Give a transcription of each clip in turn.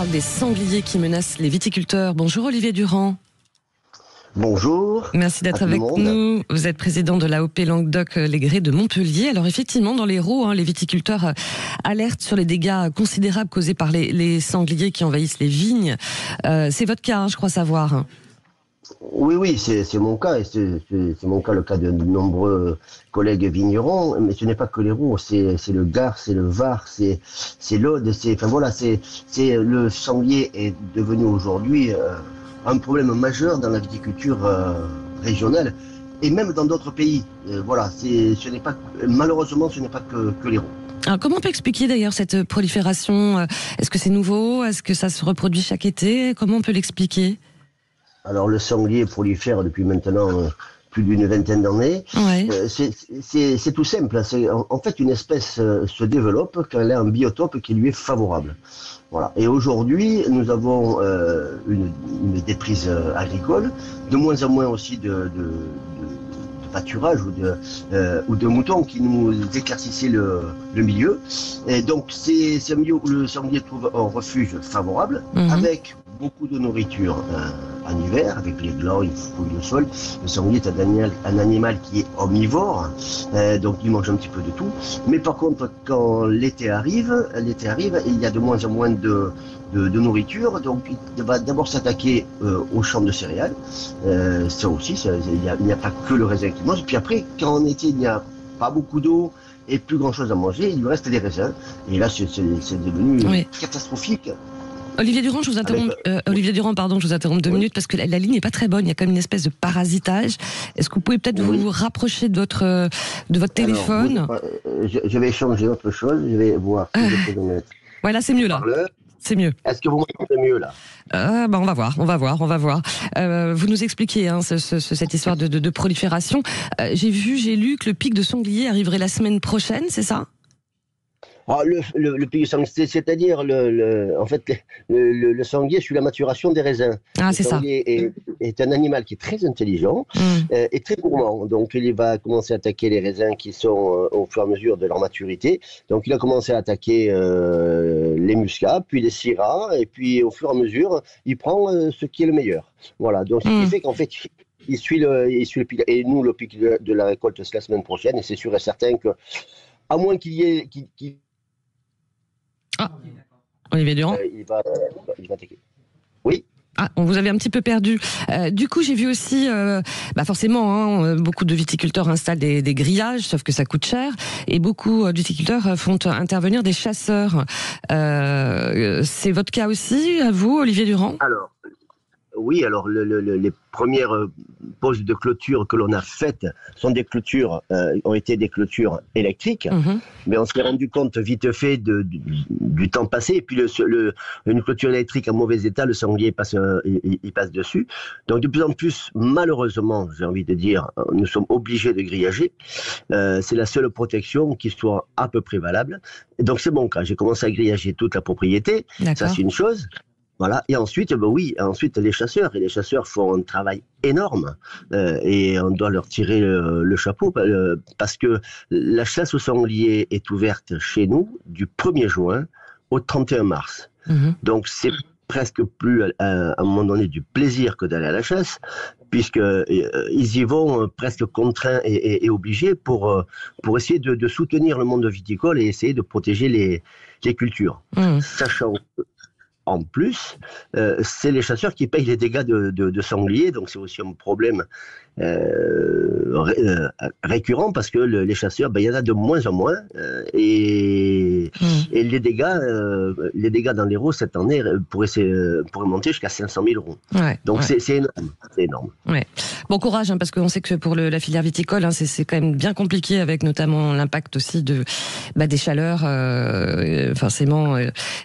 parle des sangliers qui menacent les viticulteurs. Bonjour Olivier Durand. Bonjour. Merci d'être avec nous. Vous êtes président de l'AOP Languedoc-Les-Grès de Montpellier. Alors effectivement, dans l'Hérault, les viticulteurs alertent sur les dégâts considérables causés par les sangliers qui envahissent les vignes. C'est votre cas, je crois savoir. Oui, c'est mon cas, et c'est mon cas, le cas de nombreux collègues vignerons, mais ce n'est pas que l'Hérault, c'est le Gard, c'est le Var, c'est l'Aude, le sanglier est devenu aujourd'hui un problème majeur dans la viticulture régionale, et même dans d'autres pays. Malheureusement, ce n'est pas que l'Hérault. Alors, comment on peut expliquer d'ailleurs cette prolifération? Est-ce que c'est nouveau? Est-ce que ça se reproduit chaque été? Comment on peut l'expliquer? Alors, le sanglier prolifère depuis maintenant plus d'une vingtaine d'années. Ouais. C'est tout simple. En fait, une espèce se développe quand elle a un biotope qui lui est favorable. Voilà. Et aujourd'hui, nous avons une déprise agricole, de moins en moins aussi de pâturage ou de moutons qui nous éclaircissaient le milieu. Et donc, c'est un milieu où le sanglier trouve un refuge favorable, avec beaucoup de nourriture en hiver, avec les glands, il fouille le sol. Le sanglier est un animal qui est omnivore, donc il mange un petit peu de tout. Mais par contre, quand l'été arrive, il y a de moins en moins de nourriture, donc il va d'abord s'attaquer aux champs de céréales. Ça aussi, il n'y a pas que le raisin qui mange. Puis après, quand en été il n'y a pas beaucoup d'eau et plus grand chose à manger, il lui reste des raisins. Et là, c'est devenu catastrophique. Olivier Durand, je vous interromps 2 minutes parce que la ligne n'est pas très bonne. Il y a comme une espèce de parasitage. Est-ce que vous pouvez peut-être vous rapprocher de votre téléphone? Je vais changer autre chose. Je vais voir. Ouais, là c'est mieux là. C'est mieux. Est-ce que vous m'entendez mieux là? On va voir. Vous nous expliquez cette histoire de prolifération. J'ai lu que le pic de sanglier arriverait la semaine prochaine, c'est ça? Le pic de sanglier, c'est-à-dire en fait, le sanglier suit la maturation des raisins. Ah, c'est ça. Le sanglier est un animal qui est très intelligent et très gourmand. Donc, il va commencer à attaquer les raisins qui sont au fur et à mesure de leur maturité. Donc, il a commencé à attaquer les muscats, puis les syrahs, et puis au fur et à mesure, il prend ce qui est le meilleur. Voilà. Donc, ce qui fait qu'en fait, il suit le pic. Et nous, le pic de la récolte, c'est la semaine prochaine, et c'est sûr et certain que, à moins qu'il y ait... Olivier Durand, il va attaquer. Oui. On vous avait un petit peu perdu. Du coup, j'ai vu aussi, forcément, beaucoup de viticulteurs installent des grillages, sauf que ça coûte cher, et beaucoup de viticulteurs font intervenir des chasseurs. C'est votre cas aussi, à vous, Olivier Durand? Oui, les premières poses de clôture que l'on a faites ont été des clôtures électriques, mais on s'est rendu compte vite fait du temps passé, et puis une clôture électrique en mauvais état, le sanglier passe dessus. Donc de plus en plus, malheureusement, j'ai envie de dire, nous sommes obligés de grillager. C'est la seule protection qui soit à peu près valable. Et donc c'est mon cas, j'ai commencé à grillager toute la propriété, ça c'est une chose. Voilà. Et ensuite, les chasseurs font un travail énorme et on doit leur tirer le chapeau parce que la chasse au sanglier est ouverte chez nous du 1er juin au 31 mars. Donc c'est presque plus à un moment donné du plaisir que d'aller à la chasse, puisqu'ils y vont presque contraints et obligés pour essayer de soutenir le monde viticole et essayer de protéger les cultures. Sachant en plus, c'est les chasseurs qui payent les dégâts de sangliers, donc c'est aussi un problème récurrent parce que les chasseurs, il y en a de moins en moins et les dégâts dans l'Hérault cette année pourraient monter jusqu'à 500 000 euros. Donc c'est énorme. Ouais. Bon courage, parce qu'on sait que pour la filière viticole, c'est quand même bien compliqué avec notamment l'impact aussi des chaleurs, forcément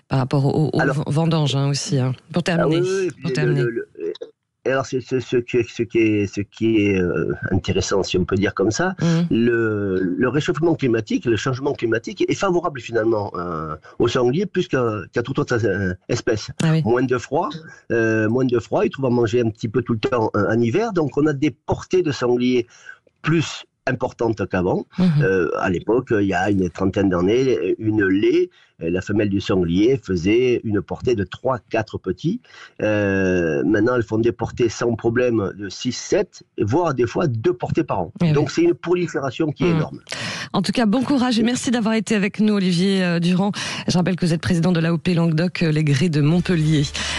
par rapport aux vendanges aussi. Pour terminer. Alors, ce qui est intéressant, si on peut dire comme ça, le réchauffement climatique, le changement climatique est favorable finalement aux sangliers plus qu'à toute autre espèce. Moins de froid, ils trouvent à manger un petit peu tout le temps en hiver, donc on a des portées de sangliers plus importante qu'avant. À l'époque, il y a une trentaine d'années, une laie, la femelle du sanglier, faisait une portée de 3-4 petits. Maintenant, elles font des portées sans problème de 6-7, voire des fois 2 portées par an. Donc, c'est une prolifération qui est énorme. En tout cas, bon courage et merci d'avoir été avec nous, Olivier Durand. Je rappelle que vous êtes président de l'AOP Languedoc, les Grès de Montpellier.